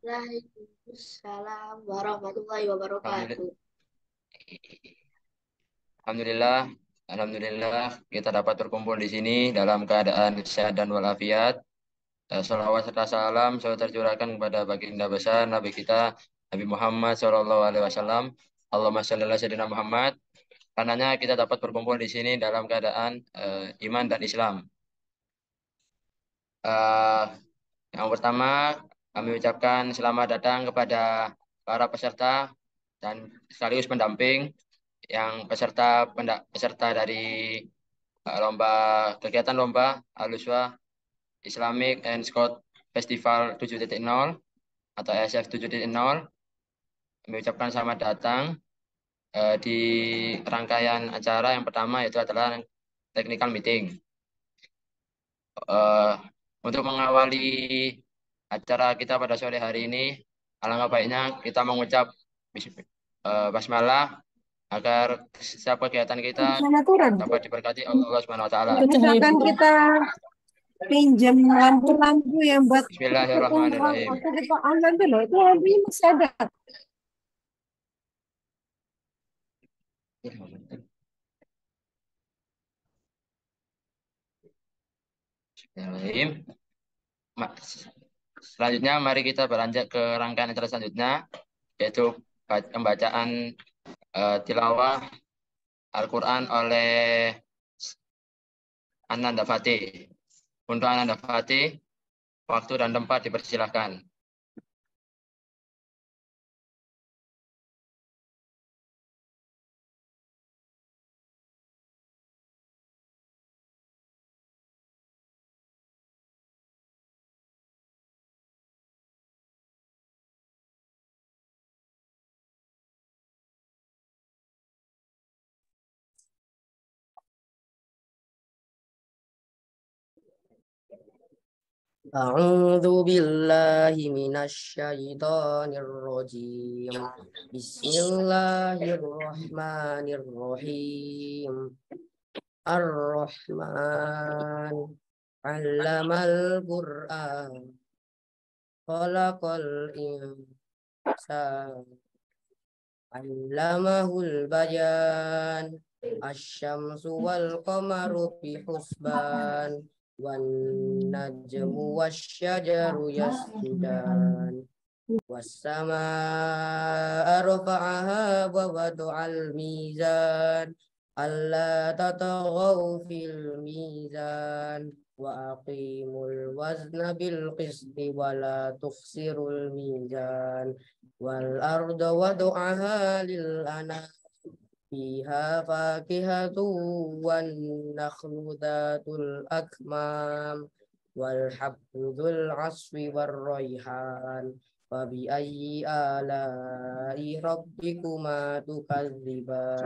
Waalaikumsalam warahmatullahi Alhamdulillah, wabarakatuh. Alhamdulillah, Alhamdulillah kita dapat berkumpul di sini dalam keadaan sehat dan walafiat. Salawat serta salam selalu tercurahkan kepada baginda besar Nabi kita Nabi Muhammad SAW. Allahumma shalli ala sayyidina Muhammad. Karenanya kita dapat berkumpul di sini dalam keadaan iman dan Islam. Eh, yang pertama, kami ucapkan selamat datang kepada para peserta dan sekaligus pendamping yang peserta dari lomba kegiatan lomba Aluswa Islamic and Scout Festival 7.0 atau ESF 7.0. Kami ucapkan selamat datang di rangkaian acara yang pertama yaitu adalah technical meeting. Eh, untuk mengawali acara kita pada sore hari ini, alangkah baiknya kita mengucap basmalah agar setiap kegiatan kita Sana turun. dapat diberkati oleh Allah Subhanahu wa taala. Misalkan kita pinjam lampu-lampu yang buat Bismillahirrahmanirrahim. waktu kita online tuh loh, itu lampunya masih ada. Bismillahirrahmanirrahim. Ma- Selanjutnya, mari kita beranjak ke rangkaian acara selanjutnya, yaitu pembacaan tilawah Al-Quran oleh Ananda Fatih. Untuk Ananda Fatih, waktu dan tempat dipersilahkan. أعوذ بالله من الشيطان الرجيم بسم الله الرحمن الرحيم الرحمن علم القرآن خلق الإنسان علمه البيان الشمس والقمر بحسبان والنجم والشجر يسجدان والسماء رفعها ووضع الميزان ألا تطغوا في الميزان وأقيموا الوزن بالقسط ولا تخسروا الميزان والأرض وضعها للأنام فيها فاكهة والنخل ذات الأكمام والحب ذو العصف والريحان فبأي آلاء ربكما تكذبان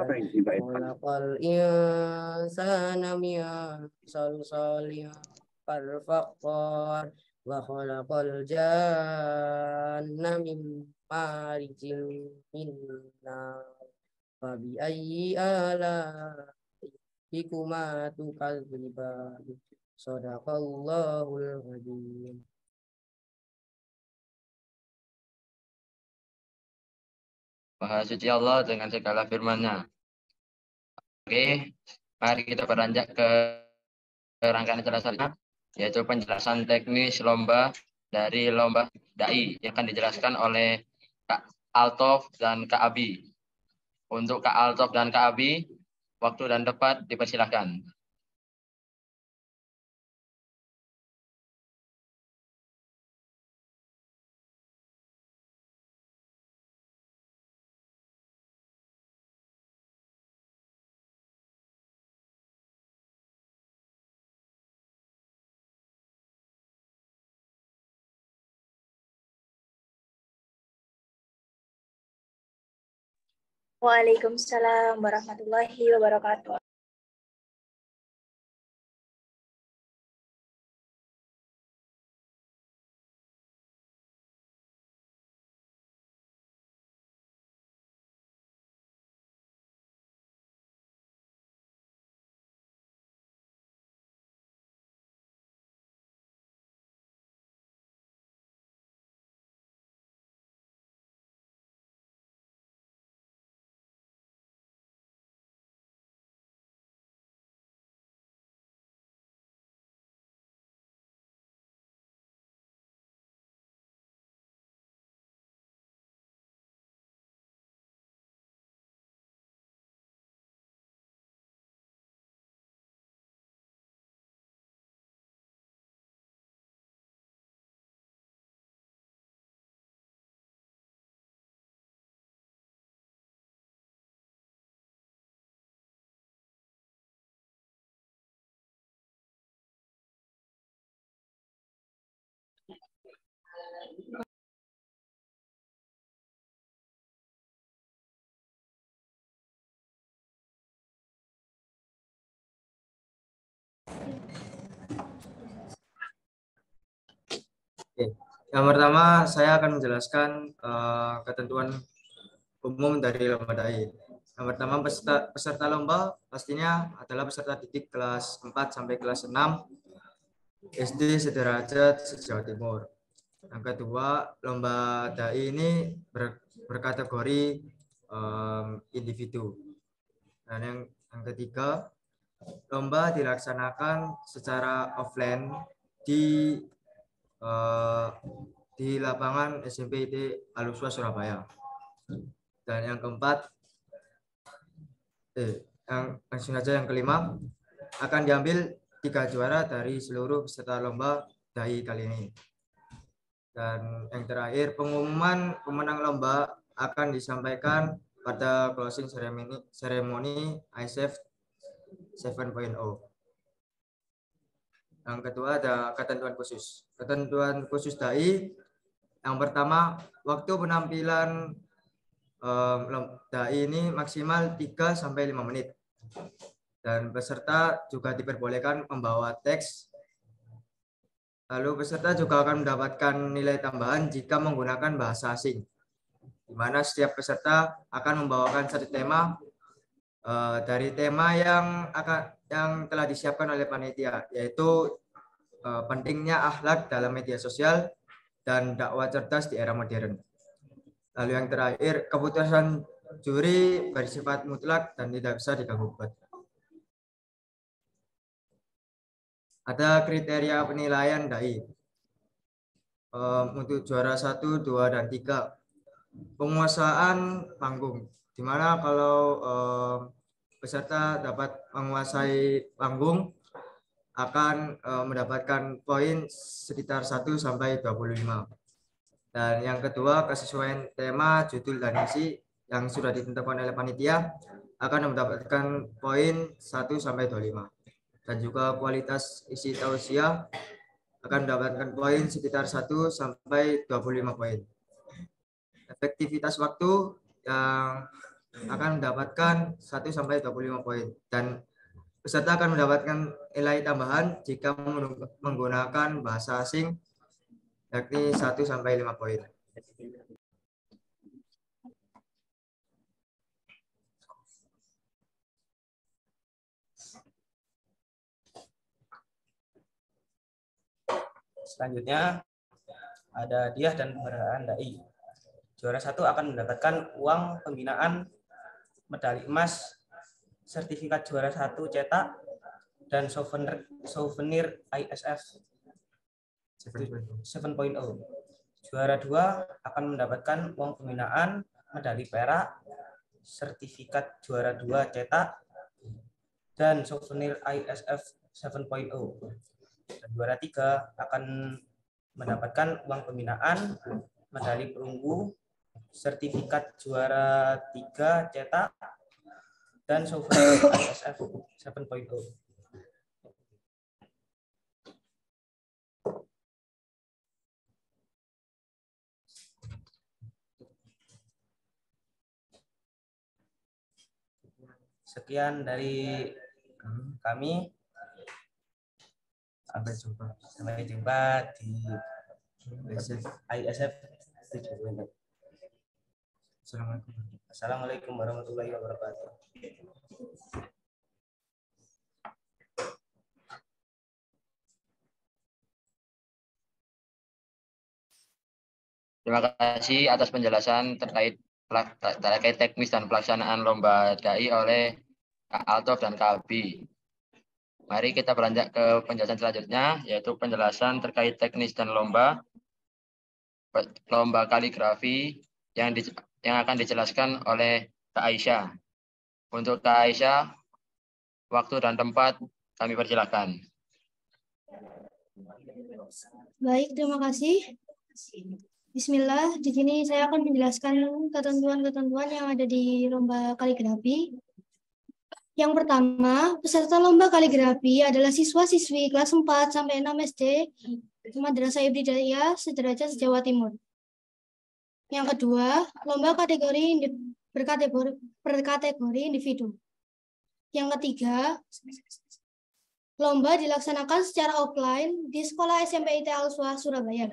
خلق الإنسان من صلصال كالفخار وخلق الجان من مارج من نار فبأي آلاء ربكما تكذبان صدق الله العظيم. Maha suci Allah dengan segala firman-Nya. Oke, mari kita beranjak ke rangkaian acara selanjutnya, yaitu penjelasan teknis lomba dari lomba DAI yang akan dijelaskan oleh Kak Altof dan Kak Abi. Untuk Kak Altof dan Kak Abi, waktu dan tempat dipersilahkan. Waalaikumsalam warahmatullahi wabarakatuh. Oke. Yang pertama, saya akan menjelaskan ketentuan umum dari lomba DAI. Yang pertama, peserta lomba pastinya adalah peserta didik kelas 4 sampai kelas 6 SD sederajat se-Jawa Timur. Yang kedua, lomba DAI ini berkategori individu. Dan yang ketiga, lomba dilaksanakan secara offline di lapangan SMP IT Al-Huswa Surabaya. Dan yang keempat, langsung saja yang kelima, akan diambil 3 juara dari seluruh peserta lomba DAI kali ini. Dan yang terakhir, pengumuman pemenang lomba akan disampaikan pada closing ceremony ISF 7.0. Yang kedua ada ketentuan khusus. Ketentuan khusus DAI, yang pertama, waktu penampilan DAI ini maksimal 3 sampai 5 menit. Dan peserta juga diperbolehkan membawa teks. Lalu peserta juga akan mendapatkan nilai tambahan jika menggunakan bahasa asing, di mana setiap peserta akan membawakan satu tema dari tema yang telah disiapkan oleh panitia, yaitu pentingnya akhlak dalam media sosial dan dakwah cerdas di era modern. Lalu yang terakhir, keputusan juri bersifat mutlak dan tidak bisa diganggu-gugat. Ada kriteria penilaian DAI untuk juara 1, 2, dan 3. Penguasaan panggung, di mana kalau peserta dapat menguasai panggung akan mendapatkan poin sekitar 1 sampai 25. Dan yang kedua, kesesuaian tema, judul, dan isi yang sudah ditentukan oleh panitia akan mendapatkan poin 1 sampai 25. Dan juga kualitas isi tausiah akan mendapatkan poin sekitar 1 sampai 25 poin. Efektivitas waktu yang akan mendapatkan 1 sampai 25 poin. Dan peserta akan mendapatkan nilai tambahan jika menggunakan bahasa asing, yakni 1 sampai 5 poin. Selanjutnya ada hadiah dan penghargaan DAI. Juara 1 akan mendapatkan uang pembinaan, medali emas, sertifikat juara 1 cetak, dan souvenir ISF 7.0. Juara 2 akan mendapatkan uang pembinaan, medali perak, sertifikat juara 2 cetak, dan souvenir ISF 7.0. Dan juara 3 akan mendapatkan uang pembinaan, medali perunggu, sertifikat juara 3 cetak, dan souvenir ISF 7.0. Sekian dari kami. Sampai jumpa di ISF 7.0. Assalamualaikum warahmatullahi wabarakatuh. Terima kasih atas penjelasan terkait teknis dan pelaksanaan lomba DAI oleh Kak Altof dan Kak Abi. Mari kita beranjak ke penjelasan selanjutnya, yaitu penjelasan terkait teknis dan lomba kaligrafi yang akan dijelaskan oleh Kak Aisyah. Untuk Kak Aisyah, waktu dan tempat kami persilakan. Baik, terima kasih. Bismillah, di sini saya akan menjelaskan ketentuan-ketentuan yang ada di lomba kaligrafi. Yang pertama, peserta lomba kaligrafi adalah siswa-siswi kelas 4 sampai 6 SD Madrasah Ibtidaiyah Sederajat Jawa Timur. Yang kedua, lomba berkategori individu. Yang ketiga, Lomba dilaksanakan secara offline di Sekolah SMP IT Al-Swa, Surabaya.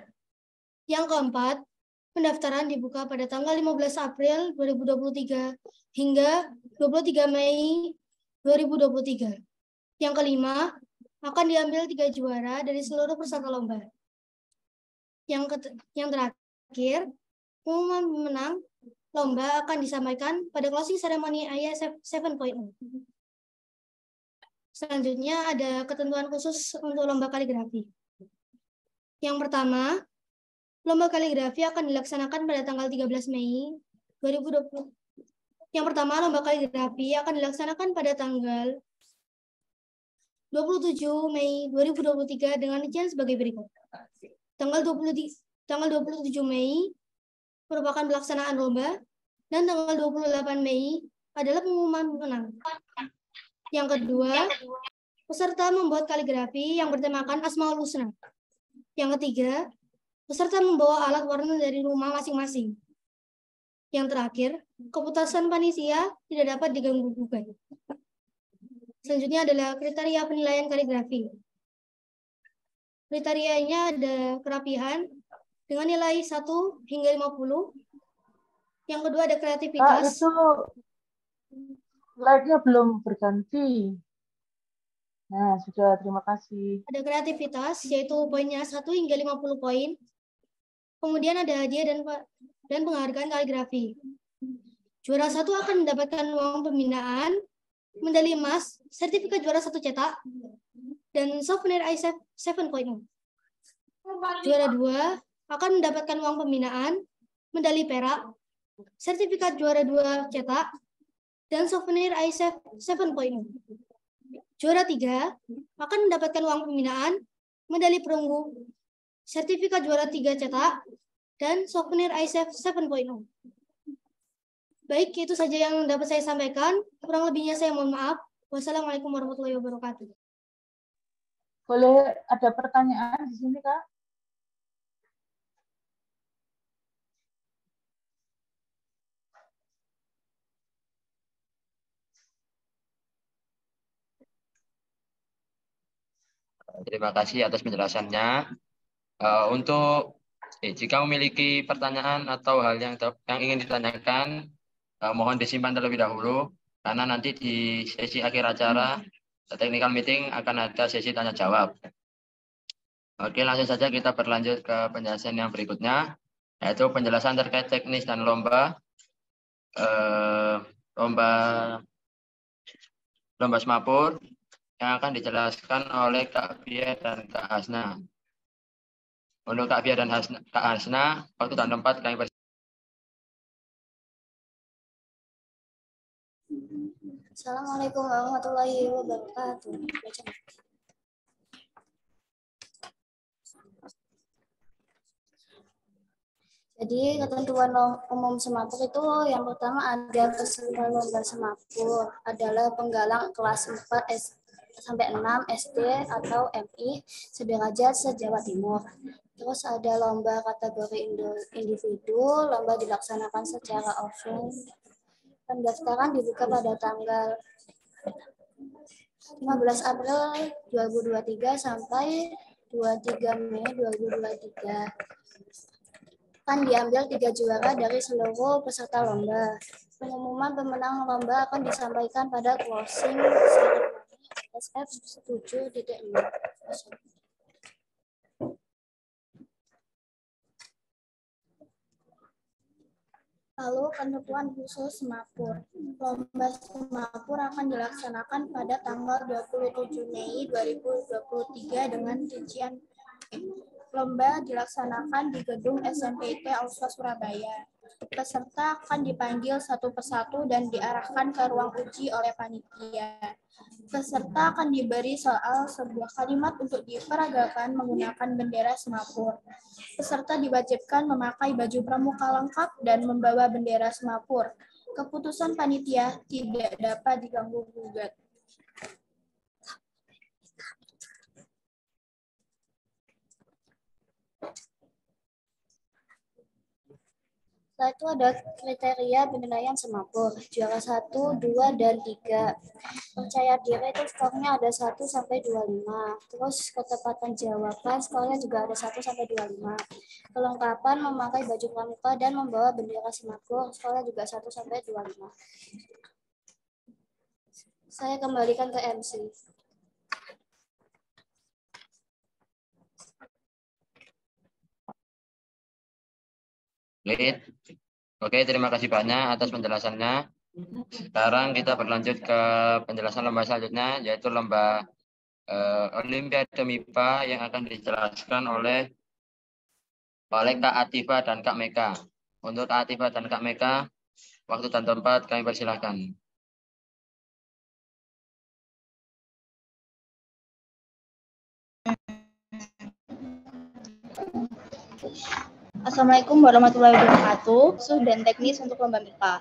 Yang keempat, pendaftaran dibuka pada tanggal 15 April 2023 hingga 23 Mei 2023. Yang kelima, akan diambil 3 juara dari seluruh peserta lomba. Yang terakhir, pengumuman pemenang lomba akan disampaikan pada closing ceremony IASF 7.0. Selanjutnya ada ketentuan khusus untuk lomba kaligrafi. Yang pertama, lomba kaligrafi akan dilaksanakan pada tanggal 13 Mei 2020. Yang pertama, lomba kaligrafi akan dilaksanakan pada tanggal 27 Mei 2023 dengan rincian sebagai berikut. Tanggal 27 Mei merupakan pelaksanaan lomba dan tanggal 28 Mei adalah pengumuman pemenang. Yang kedua, peserta membuat kaligrafi yang bertemakan Asmaul Husna. Yang ketiga, peserta membawa alat warna dari rumah masing-masing. Yang terakhir, keputusan panitia tidak dapat diganggu-gugat. Selanjutnya adalah kriteria penilaian kaligrafi. Kriterianya ada kerapihan dengan nilai 1 hingga 50. Yang kedua ada kreativitas. Itu slide-nya belum berganti. Nah, sudah, terima kasih. Ada kreativitas, yaitu poinnya 1 hingga 50 poin. Kemudian ada hadiah dan penghargaan kaligrafi. Juara 1 akan mendapatkan uang pembinaan, medali emas, sertifikat juara 1 cetak, dan souvenir IASF 7.0. Juara 2 akan mendapatkan uang pembinaan, medali perak, sertifikat juara 2 cetak, dan souvenir IASF 7.0. Juara 3 akan mendapatkan uang pembinaan, medali perunggu, sertifikat juara 3 cetak, dan souvenir IASF 7.0. Baik, itu saja yang dapat saya sampaikan. Kurang lebihnya saya mohon maaf. Wassalamualaikum warahmatullahi wabarakatuh. Boleh ada pertanyaan di sini, Kak? Terima kasih atas penjelasannya. Untuk jika memiliki pertanyaan atau hal yang ingin ditanyakan, mohon disimpan terlebih dahulu, karena nanti di sesi akhir acara technical meeting akan ada sesi tanya jawab. Oke, langsung saja kita berlanjut ke penjelasan yang berikutnya, yaitu penjelasan terkait teknis dan lomba semapur yang akan dijelaskan oleh Kak Bia dan Kak Hasna. Untuk Kak Bia dan Kak Hasna, waktu dan tempat kami persilakan. Assalamualaikum warahmatullahi wabarakatuh. Jadi ketentuan umum semapur itu yang pertama ada peserta lomba semapur adalah penggalang kelas 4 sampai 6 SD atau MI sederajat se-Jawa Timur. Terus ada lomba kategori individu, lomba dilaksanakan secara offline. Pendaftaran dibuka pada tanggal 15 April 2023 sampai 23 Mei 2023. Akan diambil 3 juara dari seluruh peserta lomba. Pengumuman pemenang lomba akan disampaikan pada closing ceremony SF 7.0. Lalu ketentuan khusus semapur. Lomba semapur akan dilaksanakan pada tanggal 27 Mei 2023 dengan rincian lomba dilaksanakan di gedung SMPT Al-Swa Surabaya. Peserta akan dipanggil satu persatu dan diarahkan ke ruang uji oleh panitia. Peserta akan diberi soal sebuah kalimat untuk diperagakan menggunakan bendera semapur. Peserta diwajibkan memakai baju pramuka lengkap dan membawa bendera semapur. Keputusan panitia tidak dapat diganggu-gugat. Setelah itu ada kriteria penilaian semapur, juara 1, 2, dan 3. Percaya diri itu skornya ada 1 sampai 25. Terus ketepatan jawaban skornya juga ada 1 sampai 25. Kelengkapan memakai baju pramuka dan membawa bendera semapur, skornya juga 1 sampai 25. Saya kembalikan ke MC. Oke, terima kasih banyak atas penjelasannya. Sekarang kita berlanjut ke penjelasan lomba selanjutnya, yaitu lomba Olimpiade MIPA yang akan dijelaskan oleh Kak Atifa dan Kak Meka. Untuk Kak Atifa dan Kak Meka, waktu dan tempat kami persilahkan. Assalamualaikum warahmatullahi wabarakatuh. Khusus dan teknis untuk lomba MIPA.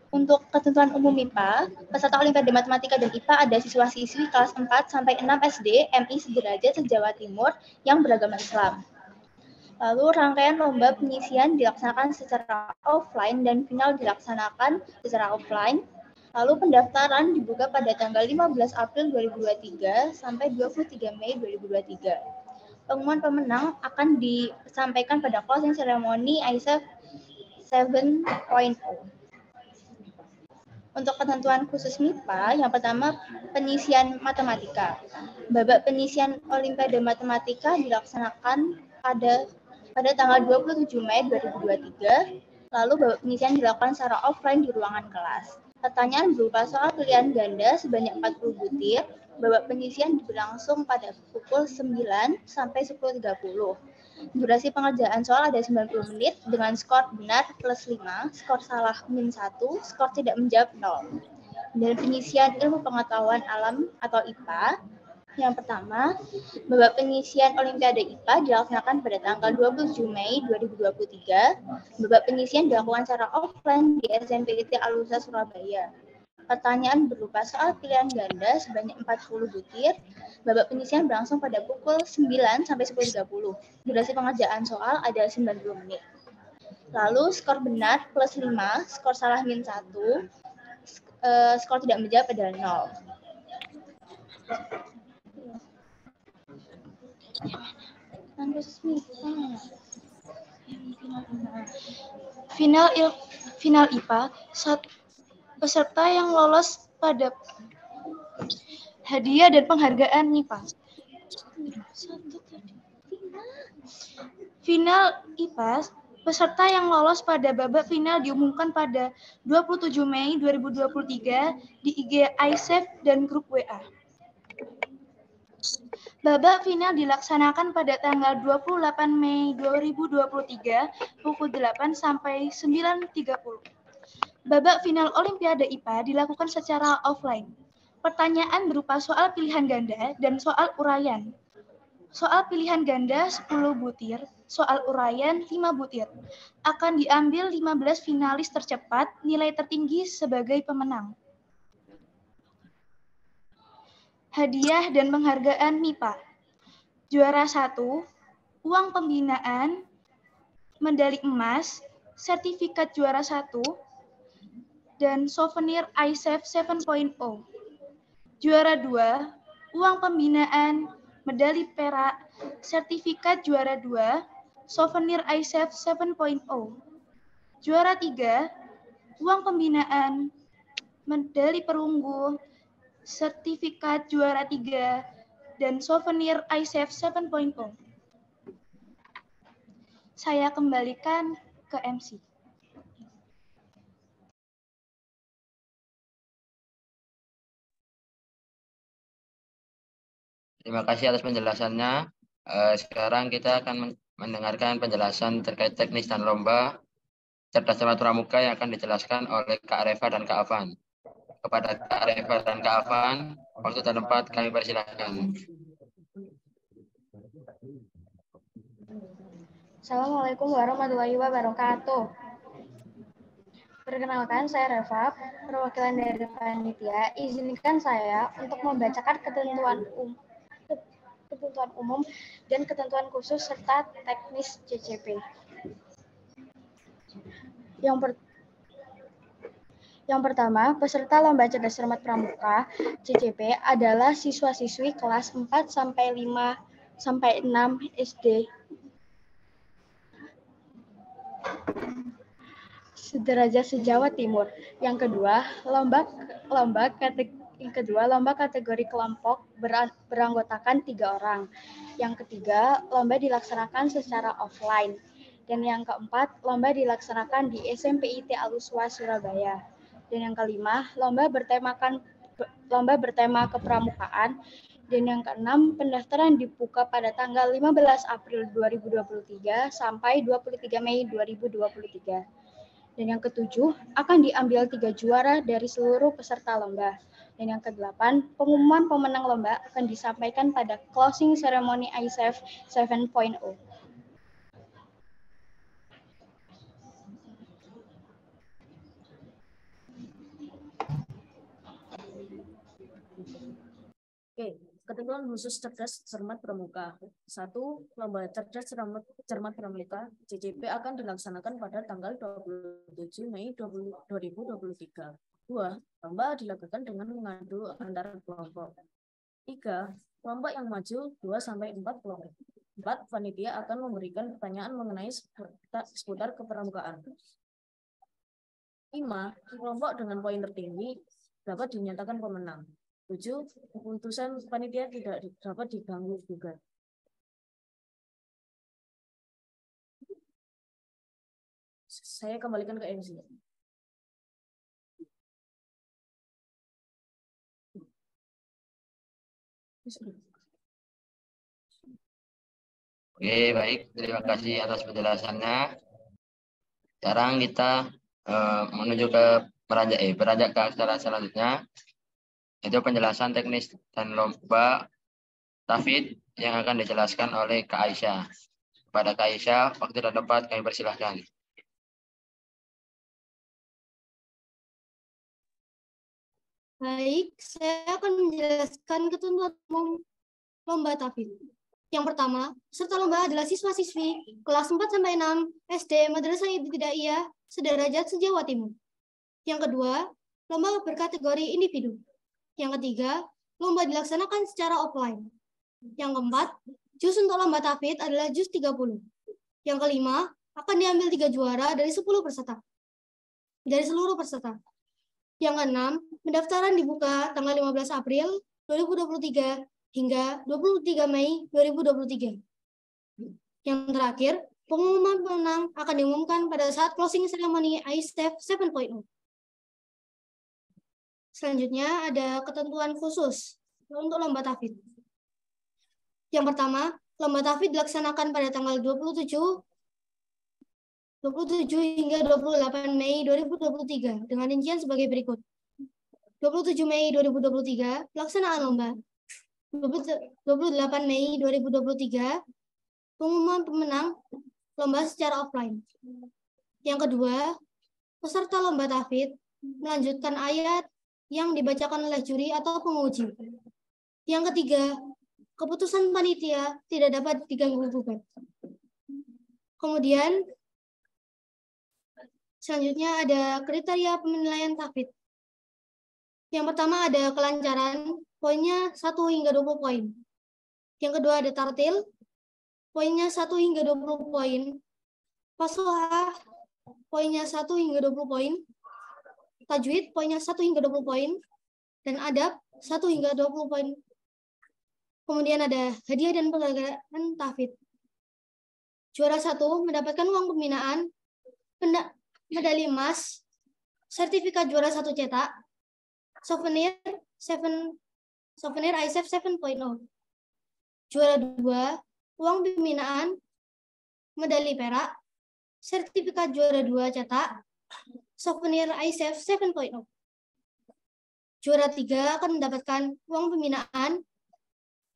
Untuk ketentuan umum MIPA, peserta Olimpiade Matematika dan IPA ada siswa-siswi kelas 4 sampai 6 SD MI Sederajat se-Jawa Timur yang beragama Islam. Lalu rangkaian lomba pengisian dilaksanakan secara offline dan final dilaksanakan secara offline. Lalu pendaftaran dibuka pada tanggal 15 April 2023 sampai 23 Mei 2023. Pengumuman pemenang akan disampaikan pada closing ceremony ISEF 7.0. Untuk ketentuan khusus MIPA, yang pertama penyisian matematika. Babak penyisian Olimpiade Matematika dilaksanakan pada tanggal 27 Mei 2023, lalu babak penyisian dilakukan secara offline di ruangan kelas. Pertanyaan berupa soal pilihan ganda sebanyak 40 butir. Babak penyisian berlangsung pada pukul 9 sampai 10.30. Durasi pengerjaan soal ada 90 menit dengan skor benar plus 5, skor salah min 1, skor tidak menjawab 0. Dan penyisian ilmu pengetahuan alam atau IPA. Yang pertama, babak penyisian Olimpiade IPA dilaksanakan pada tanggal 27 Mei 2023. Babak penyisian dilakukan secara offline di SMPIT Al-Usta Surabaya. Pertanyaan berupa soal pilihan ganda sebanyak 40 butir. Babak penyisian berlangsung pada pukul 9 sampai 10.30. Durasi pengerjaan soal ada 90 menit. Lalu skor benar plus 5, skor salah min 1, skor tidak menjawab adalah 0. Final IPA, peserta yang lolos pada hadiah dan penghargaan MIPA. Final IPA, peserta yang lolos pada babak final diumumkan pada 27 Mei 2023 di IG ISEF dan grup WA. Babak final dilaksanakan pada tanggal 28 Mei 2023 pukul 8 sampai 9.30. Babak final Olimpiade IPA dilakukan secara offline. Pertanyaan berupa soal pilihan ganda dan soal uraian. Soal pilihan ganda 10 butir, soal uraian 5 butir. Akan diambil 15 finalis tercepat, nilai tertinggi sebagai pemenang. Hadiah dan penghargaan MIPA. Juara 1, uang pembinaan, medali emas, sertifikat juara 1, dan souvenir ISEF 7.0. Juara 2, uang pembinaan, medali perak, sertifikat juara 2, souvenir ISEF 7.0. Juara 3, uang pembinaan, medali perunggu, sertifikat juara 3, dan souvenir ISEF 7.0. Saya kembalikan ke MC. Terima kasih atas penjelasannya. Sekarang kita akan mendengarkan penjelasan terkait teknis dan lomba cerdas cermat pramuka yang akan dijelaskan oleh Kak Reva dan Kak Afan. Kepada Kak Reva dan Kak Afan, waktu dan tempat kami persilahkan. Assalamualaikum warahmatullahi wabarakatuh. Perkenalkan, saya Reva, perwakilan dari panitia. Izinkan saya untuk membacakan ketentuan umum dan ketentuan khusus serta teknis CCP. Yang pertama, peserta Lomba Cerdas Cermat Pramuka CCP adalah siswa-siswi kelas 4 sampai 5 sampai 6 SD sederajat se-Jawa Timur. Yang kedua, lomba kategori kelompok beranggotakan 3 orang. Yang ketiga, lomba dilaksanakan secara offline. Dan yang keempat, lomba dilaksanakan di SMPIT Al-Uswa Surabaya. Dan yang kelima, lomba bertema kepramukaan. Dan yang keenam, pendaftaran dibuka pada tanggal 15 April 2023 sampai 23 Mei 2023. Dan yang ketujuh, akan diambil 3 juara dari seluruh peserta lomba. Dan yang kedelapan, pengumuman pemenang lomba akan disampaikan pada closing ceremony ISEF 7.0. Oke, ketentuan khusus cerdas cermat pramuka. 1. Lomba cerdas cermat pramuka CCP akan dilaksanakan pada tanggal 27 Mei 2023. 2. Lomba dilakukan dengan mengadu antar kelompok. 3. Kelompok yang maju 2-4 kelompok. 4. Panitia akan memberikan pertanyaan mengenai seputar kepramukaan. 5. Kelompok dengan poin tertinggi dapat dinyatakan pemenang. 7. Keputusan panitia tidak dapat diganggu gugat. Saya kembalikan ke MC. Oke, baik. Terima kasih atas penjelasannya. Sekarang kita menuju ke beranjak ke acara selanjutnya. Itu penjelasan teknis dan lomba Tafid yang akan dijelaskan oleh Kak Aisyah. Kepada Kak Aisyah, waktu dan tempat kami persilahkan. Baik, saya akan menjelaskan ketentuan umum lomba Tafid. Yang pertama, peserta lomba adalah siswa-siswi kelas 4-6 SD Madrasah Ibtidaiyah sederajat se-Jawa Timur. Yang kedua, lomba berkategori individu. Yang ketiga, lomba dilaksanakan secara offline. Yang keempat, jus untuk lomba Tafid adalah jus 30. Yang kelima, akan diambil 3 juara dari 10 peserta. Dari seluruh peserta. Yang keenam, pendaftaran dibuka tanggal 15 April 2023 hingga 23 Mei 2023. Yang terakhir, pengumuman pemenang akan diumumkan pada saat closing ceremony ISEF 7.0. Selanjutnya ada ketentuan khusus untuk lomba Tafid. Yang pertama, lomba Tafid dilaksanakan pada tanggal 27 hingga 28 Mei 2023 dengan rincian sebagai berikut. 27 Mei 2023, pelaksanaan lomba. 28 Mei 2023, pengumuman pemenang lomba secara offline. Yang kedua, peserta lomba Tafid melanjutkan ayat yang dibacakan oleh juri atau penguji. Yang ketiga, keputusan panitia tidak dapat diganggu-gugat. Kemudian, selanjutnya ada kriteria penilaian Tafid. Yang pertama ada kelancaran, poinnya 1 hingga 20 poin. Yang kedua ada tartil, poinnya 1 hingga 20 poin. Fasohah, poinnya 1 hingga 20 poin. Tajwid, poinnya 1 hingga 20 poin. Dan adab, 1 hingga 20 poin. Kemudian ada hadiah dan penghargaan Tafid. Juara 1 mendapatkan uang pembinaan, medali emas, sertifikat juara 1 cetak, souvenir ISEF 7.0. Juara 2, uang pembinaan, medali perak, sertifikat juara 2 cetak, souvenir ISEF 7.0. Juara 3 akan mendapatkan uang pembinaan,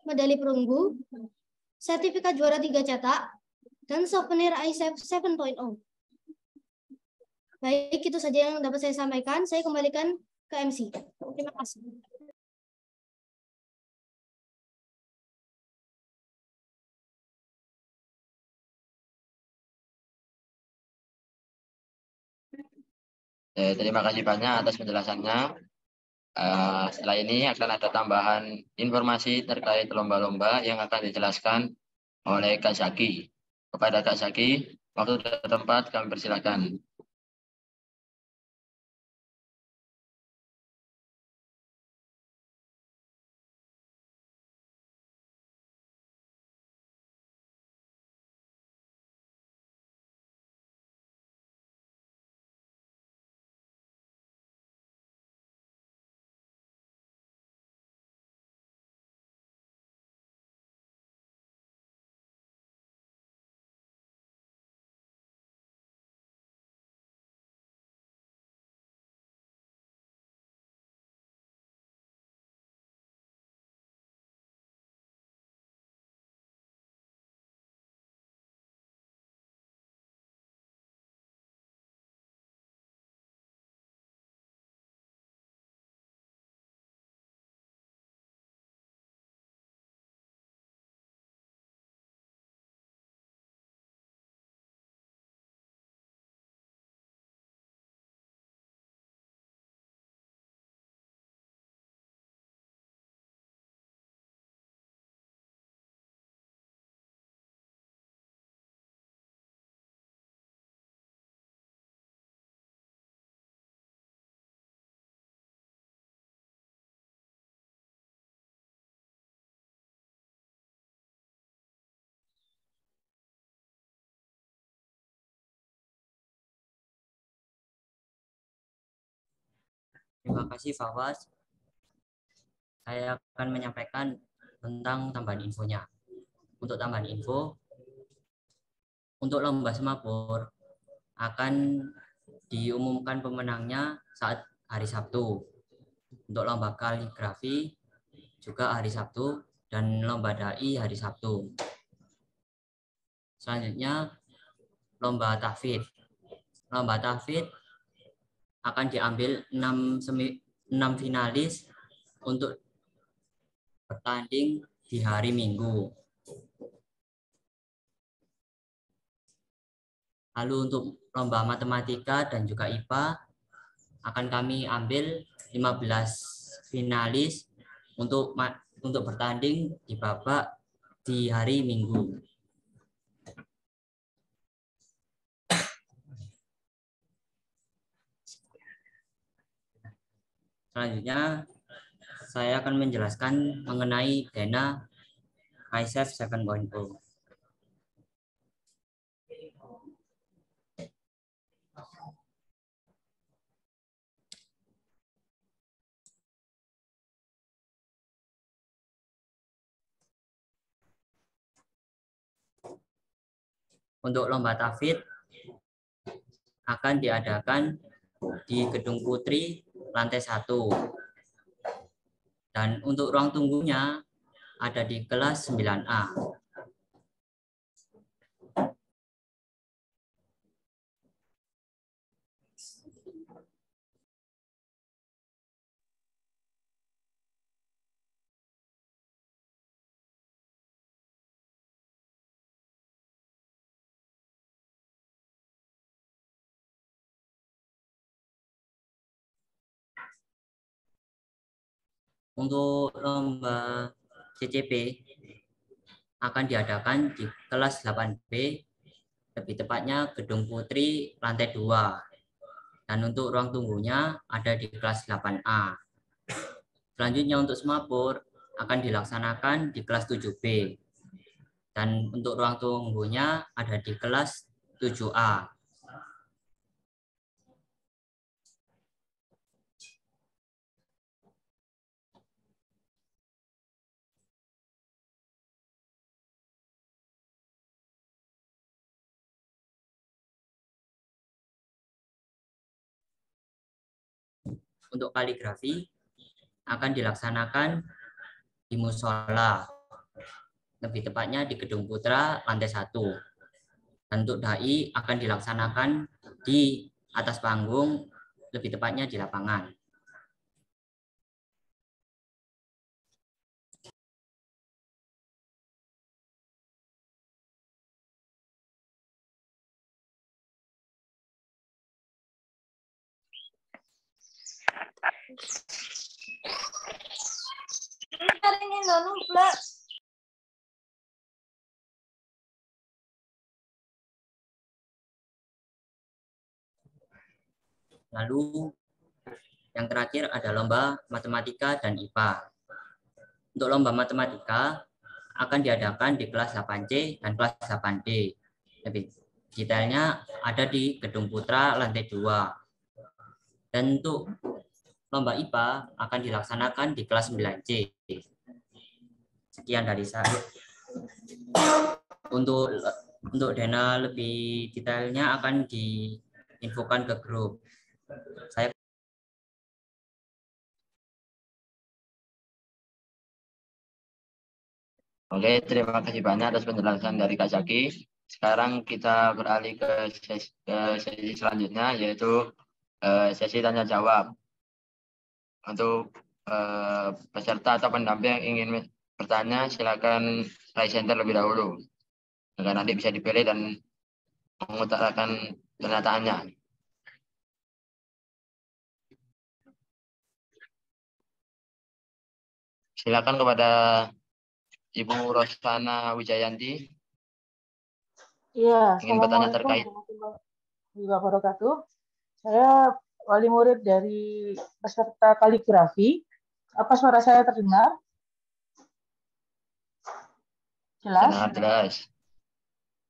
medali perunggu, sertifikat juara 3 cetak, dan souvenir ISEF 7.0. Baik, itu saja yang dapat saya sampaikan. Saya kembalikan ke MC. Terima kasih. Terima kasih banyak atas penjelasannya. Setelah ini akan ada tambahan informasi terkait lomba-lomba yang akan dijelaskan oleh Kak Zaki. Kepada Kak Zaki, waktu dan tempat kami persilakan. Terima kasih Fawaz. Saya akan menyampaikan tentang tambahan infonya. Untuk tambahan info, untuk lomba semapur akan diumumkan pemenangnya saat hari Sabtu. Untuk lomba kaligrafi juga hari Sabtu dan lomba dai hari Sabtu. Selanjutnya lomba tahfidz. Lomba tahfidz akan diambil 6 finalis untuk bertanding di hari Minggu. Lalu untuk lomba matematika dan juga IPA akan kami ambil 15 finalis untuk bertanding di babak di hari Minggu. Selanjutnya, saya akan menjelaskan mengenai dana KSF 7.0. Untuk lomba tahfidz akan diadakan di Gedung Putri lantai 1. Dan untuk ruang tunggunya ada di kelas 9A. Untuk lomba CCP akan diadakan di kelas 8B, lebih tepatnya Gedung Putri lantai 2. Dan untuk ruang tunggunya ada di kelas 8A. Selanjutnya untuk semapur akan dilaksanakan di kelas 7B. Dan untuk ruang tunggunya ada di kelas 7A. Untuk kaligrafi akan dilaksanakan di musola, lebih tepatnya di Gedung Putra lantai 1. Dan untuk dai akan dilaksanakan di atas panggung, lebih tepatnya di lapangan. Lalu yang terakhir ada lomba matematika dan IPA. Untuk lomba matematika akan diadakan di kelas 8C dan kelas 8D. Lebih detailnya ada di Gedung Putra lantai 2. Dan untuk lomba IPA akan dilaksanakan di kelas 9C. Sekian dari saya. Untuk dana lebih detailnya akan diinfokan ke grup. Saya Oke, terima kasih banyak atas penjelasan dari Kak Zaki. Sekarang kita beralih ke sesi selanjutnya, yaitu sesi tanya jawab. Untuk peserta atau pendamping yang ingin bertanya, silakan raise hand terlebih dahulu, agar nanti bisa dipilih dan mengutarakan pernyataannya. Silakan kepada Ibu Rosana Wijayanti. Iya, Ingin bertanya Assalamualaikum terkait. warahmatullahi wabarakatuh. Saya wali murid dari peserta kaligrafi. Apa suara saya terdengar? Jelas? Jelas.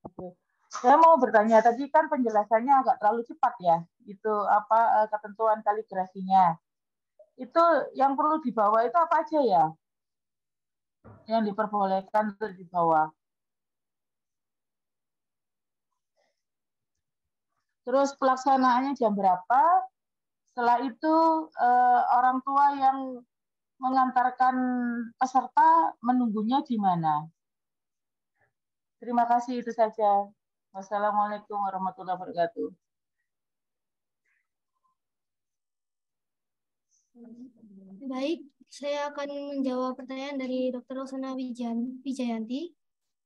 Oke. Saya mau bertanya, tadi kan penjelasannya agak terlalu cepat ya. Itu apa ketentuan kaligrafinya. Itu yang perlu dibawa itu apa aja ya? Yang diperbolehkan untuk dibawa. Terus pelaksanaannya jam berapa? Setelah itu orang tua yang mengantarkan peserta menunggunya di mana? Terima kasih, itu saja. Wassalamualaikum warahmatullahi wabarakatuh. Baik, saya akan menjawab pertanyaan dari Dr. Rosana Wijayanti.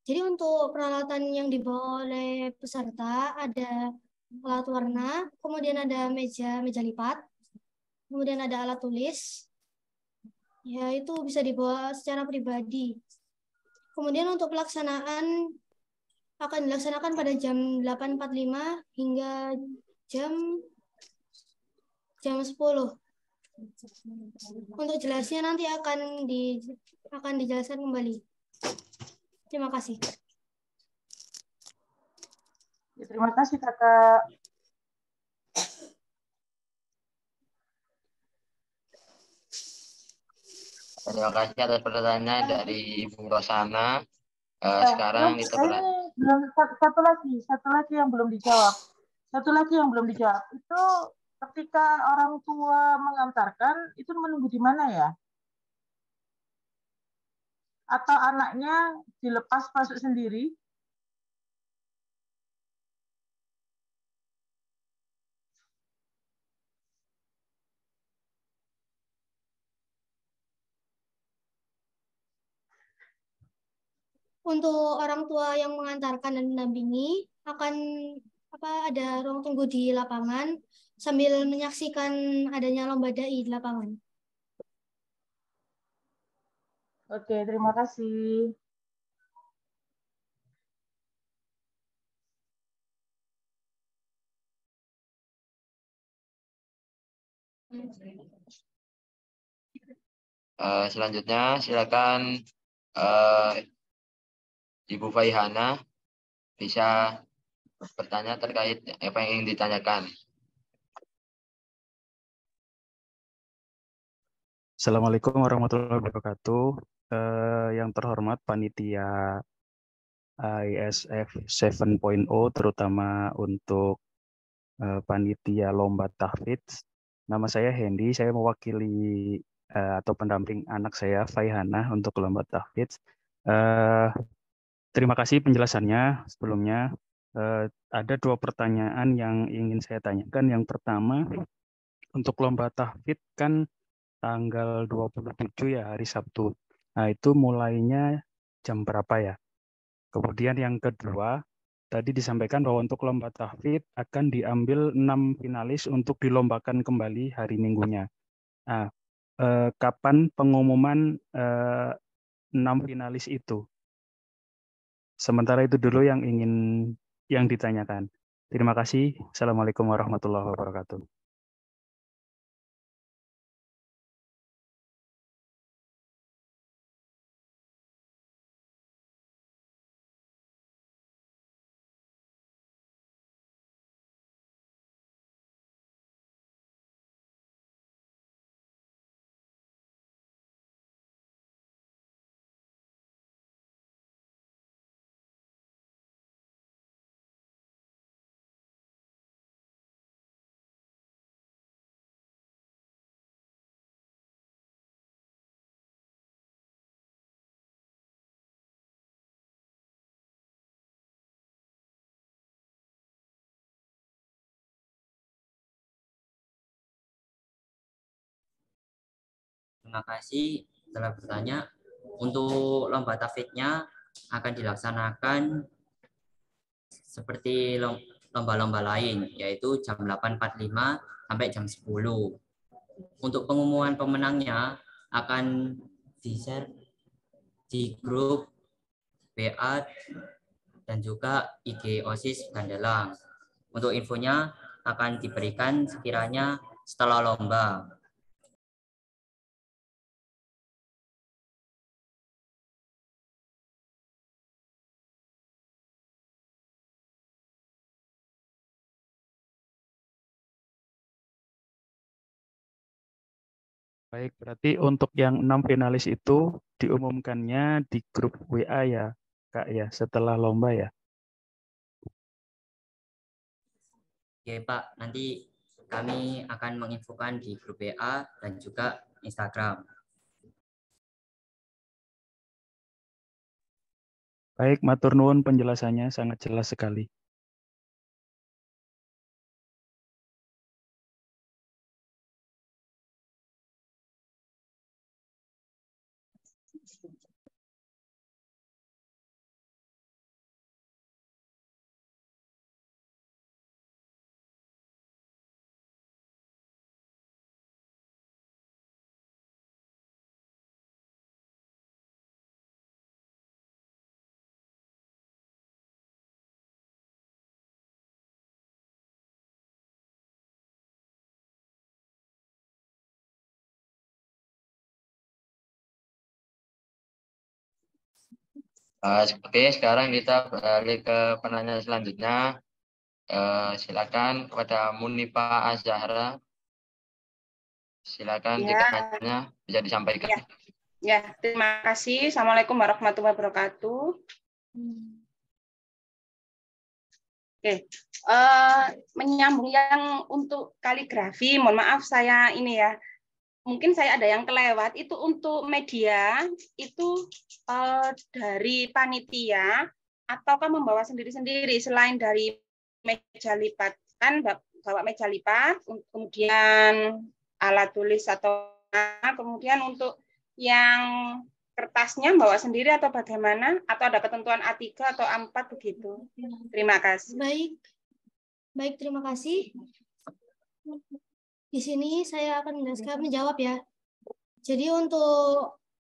Jadi untuk peralatan yang dibawa oleh peserta ada alat warna, kemudian ada meja lipat, kemudian ada alat tulis. Ya, itu bisa dibawa secara pribadi. Kemudian untuk pelaksanaan akan dilaksanakan pada jam 8.45 hingga jam 10. Untuk jelasnya nanti akan dijelaskan kembali. Terima kasih. Ya, terima kasih Kakak. Terima kasih atas pertanyaannya dari Ibu Rosana. Sekarang kita belum satu lagi yang belum dijawab. Itu ketika orang tua mengantarkan itu menunggu di mana ya? Atau anaknya dilepas masuk sendiri? Untuk orang tua yang mengantarkan dan mendampingi akan ada ruang tunggu di lapangan sambil menyaksikan adanya lomba dai di lapangan. Oke, terima kasih. Selanjutnya silakan Ibu Faihana bisa bertanya terkait apa yang ingin ditanyakan. Assalamualaikum warahmatullahi wabarakatuh. Yang terhormat panitia ISF 7.0, terutama untuk panitia lomba tahfidz. Nama saya Hendy, saya mewakili atau pendamping anak saya Faihana untuk lomba tahfidz. Terima kasih penjelasannya sebelumnya. Ada dua pertanyaan yang ingin saya tanyakan. Yang pertama, untuk lomba tahfidz kan tanggal 27 ya, hari Sabtu. Nah, itu mulainya jam berapa ya? Kemudian yang kedua, tadi disampaikan bahwa untuk lomba tahfidz akan diambil 6 finalis untuk dilombakan kembali hari Minggunya. Nah, kapan pengumuman 6 finalis itu? Sementara itu dulu yang ditanyakan. Terima kasih. Assalamualaikum warahmatullahi wabarakatuh. Terima kasih telah bertanya. Untuk lomba tafidnya akan dilaksanakan seperti lomba-lomba lain, yaitu jam 8.45 sampai jam 10. Untuk pengumuman pemenangnya akan di-share di grup WA dan juga IG OSIS Gandelang. Untuk infonya akan diberikan sekiranya setelah lomba. Baik, berarti untuk yang 6 finalis itu diumumkannya di grup WA ya, Kak ya, setelah lomba ya. Oke Pak, nanti kami akan menginfokan di grup WA dan juga Instagram. Baik, matur nuwun penjelasannya sangat jelas sekali. Oke, sekarang kita beralih ke penanya selanjutnya. Silakan kepada Munifa Azhara. Silakan Ya. ditanya, bisa disampaikan. Ya, terima kasih. Assalamualaikum warahmatullahi wabarakatuh. Oke, menyambung yang untuk kaligrafi, mohon maaf saya ini ya, mungkin saya ada yang kelewat, itu untuk media, itu dari panitia, ataukah membawa sendiri-sendiri selain dari meja lipat, kan bawa meja lipat, kemudian alat tulis atau kemudian untuk yang kertasnya bawa sendiri atau bagaimana? Atau ada ketentuan A3 atau A4 begitu? Terima kasih. Baik, terima kasih. Di sini saya akan menjawab ya. Jadi untuk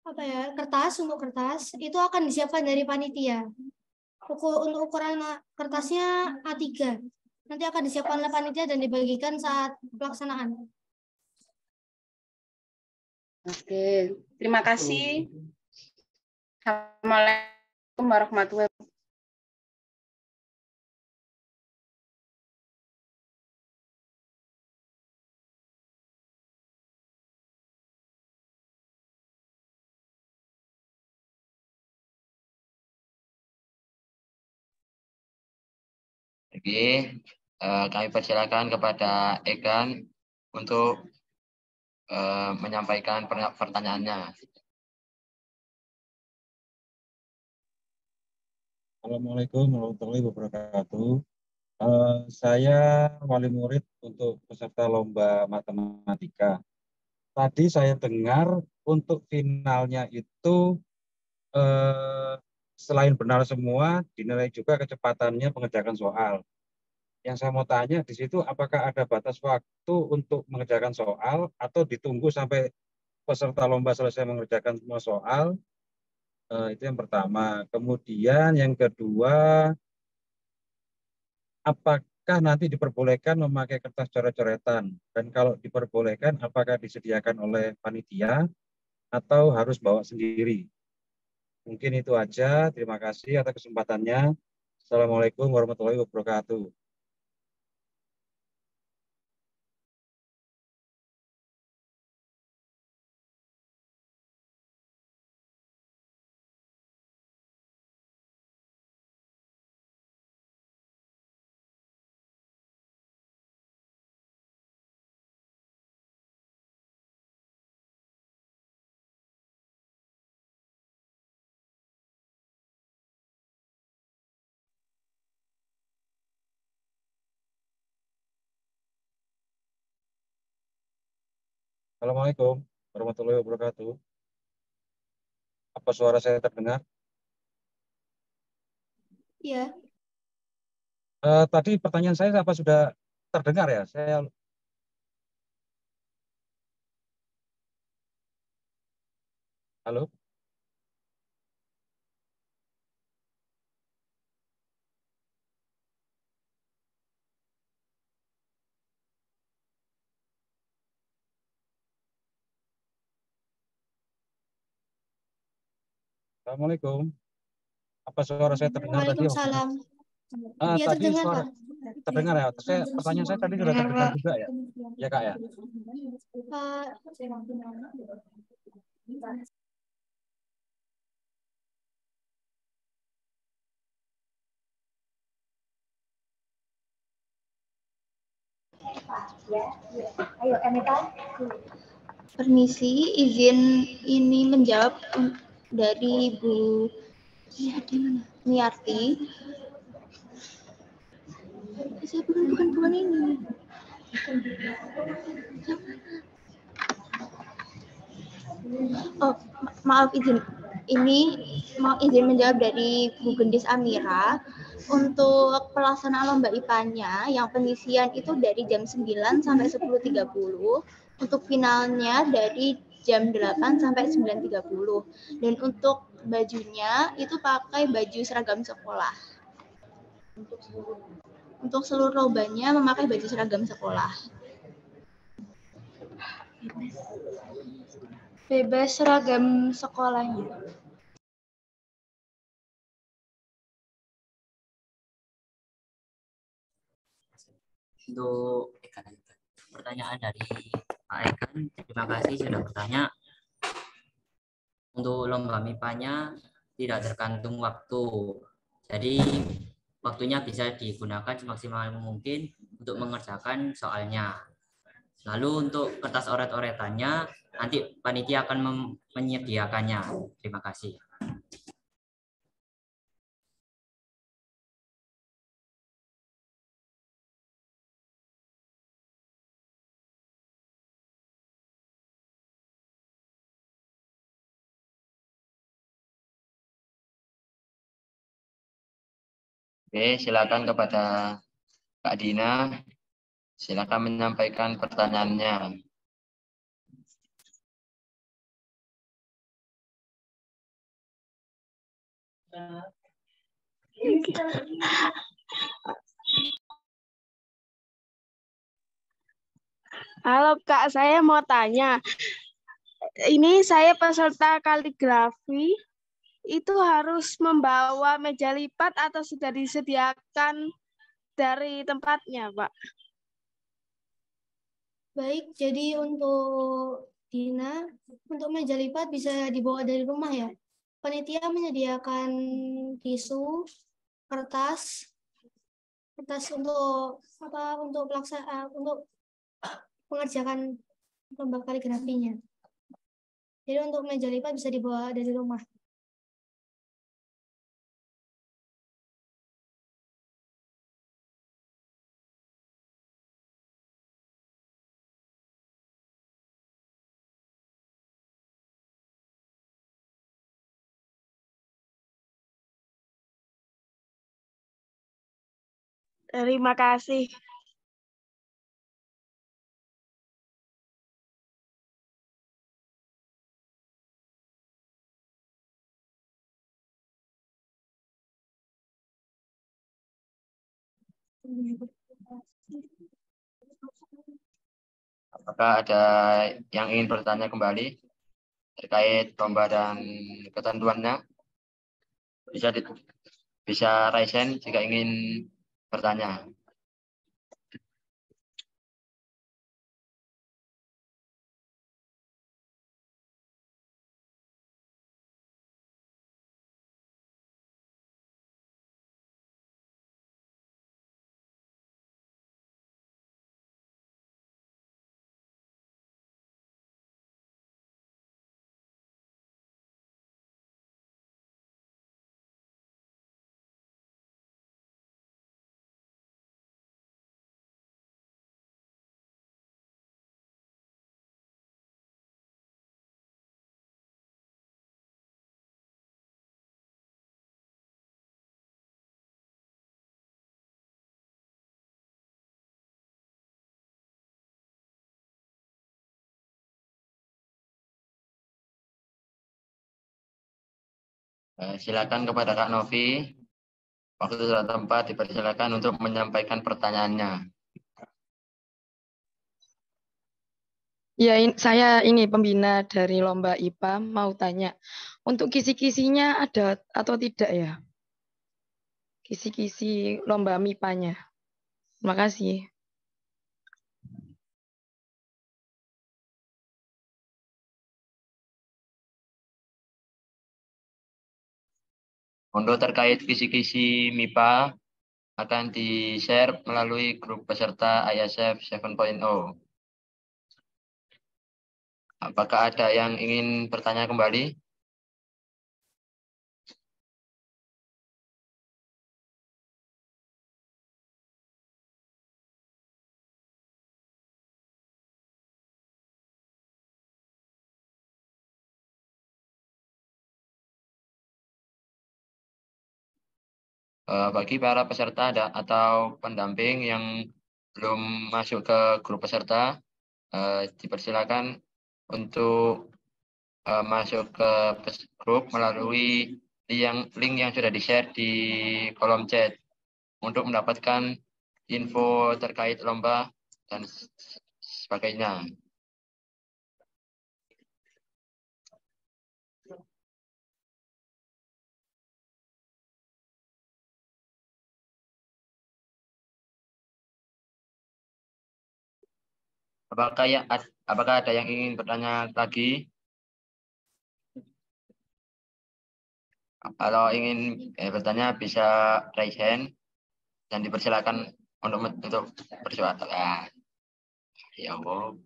untuk kertas itu akan disiapkan dari panitia. Untuk ukuran kertasnya A3. Nanti akan disiapkan oleh panitia dan dibagikan saat pelaksanaan. Oke, terima kasih. Assalamualaikum warahmatullahi wabarakatuh. Oke, kami persilakan kepada Egan untuk menyampaikan pertanyaannya. Assalamualaikum warahmatullahi wabarakatuh. Saya wali murid untuk peserta lomba matematika. Tadi saya dengar untuk finalnya itu selain benar semua, dinilai juga kecepatannya pengerjaan soal. Yang saya mau tanya di situ apakah ada batas waktu untuk mengerjakan soal atau ditunggu sampai peserta lomba selesai mengerjakan semua soal? Itu yang pertama. Kemudian yang kedua, apakah nanti diperbolehkan memakai kertas coret-coretan? Dan kalau diperbolehkan, apakah disediakan oleh panitia atau harus bawa sendiri? Mungkin itu aja. Terima kasih atas kesempatannya. Assalamualaikum warahmatullahi wabarakatuh. Assalamualaikum warahmatullahi wabarakatuh. Apa suara saya terdengar? Iya. Tadi pertanyaan saya apa sudah terdengar ya? Halo? Assalamualaikum. Apa suara saya terdengar tadi? Waalaikumsalam. Iya Tadi terdengar, suara Pak. terdengar ya? Pertanyaan saya tadi sudah terdengar juga ya? Ya Kak ya? Ayo, Emita. Permisi, izin ini menjawab dari Bu Niarti. Saya bukan ini. Oh, maaf izin. Ini mau izin menjawab dari Bu Gendis Amira. Untuk pelaksanaan lomba IPA-nya, yang pengisian itu dari jam 9 sampai 10.30. Untuk finalnya dari jam 8 sampai 9.30. Dan untuk bajunya itu pakai baju seragam sekolah. Untuk seluruh lombanya memakai baju seragam sekolah. Bebas seragam sekolahnya. Untuk pertanyaan dari Pak Egan, terima kasih sudah bertanya. Untuk lomba MIPA-nya tidak tergantung waktu. Jadi waktunya bisa digunakan semaksimal mungkin untuk mengerjakan soalnya. Lalu untuk kertas oret-oretannya nanti panitia akan menyediakannya. Terima kasih. Oke, silakan kepada Kak Dina. Silakan menyampaikan pertanyaannya. Halo Kak, saya mau tanya. Ini saya peserta kaligrafi, itu harus membawa meja lipat atau sudah disediakan dari tempatnya, Pak? Baik, jadi untuk Dina, untuk meja lipat bisa dibawa dari rumah ya. Panitia menyediakan tisu, kertas untuk untuk untuk mengerjakan lomba kaligrafinya. Jadi untuk meja lipat bisa dibawa dari rumah. Terima kasih. Apakah ada yang ingin bertanya kembali terkait lomba dan ketentuannya? Bisa raise hand jika ingin bertanya. Silakan kepada Kak Novi. Waktu dan tempat dipersilakan untuk menyampaikan pertanyaannya. Ya, saya ini pembina dari Lomba IPA mau tanya, untuk kisi-kisinya ada atau tidak ya? Kisi-kisi Lomba MIPA-nya. Terima kasih. Untuk terkait kisi-kisi MIPA akan di-share melalui grup peserta ISF 7.0. Apakah ada yang ingin bertanya kembali? Bagi para peserta atau pendamping yang belum masuk ke grup peserta, dipersilakan untuk masuk ke grup melalui link yang sudah di-share di kolom chat untuk mendapatkan info terkait lomba dan sebagainya. Apakah ada yang ingin bertanya lagi? Kalau ingin bertanya bisa raise hand dan dipersilakan untuk bersuara. Ya Allah.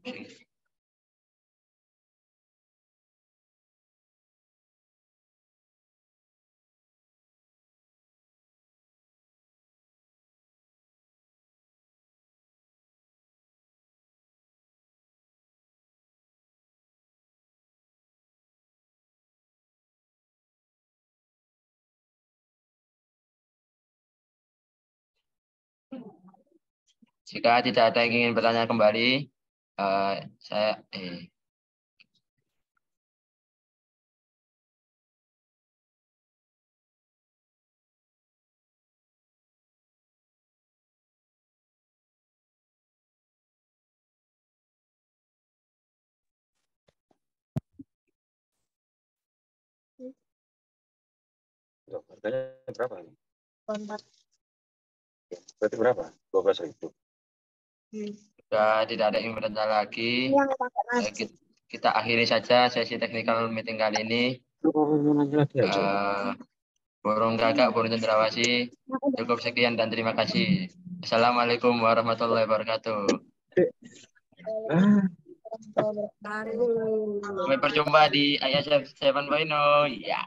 Jika tidak ada yang ingin bertanya kembali, saya Harganya berapa? Berarti berapa? 12.000. Jika tidak ada yang bertanya lagi, kita akhiri saja sesi technical meeting kali ini. Burung Gagak, burung cendrawasih. Cukup sekian dan terima kasih. Assalamualaikum warahmatullahi wabarakatuh. Sampai berjumpa di ISF 7.0. Ya.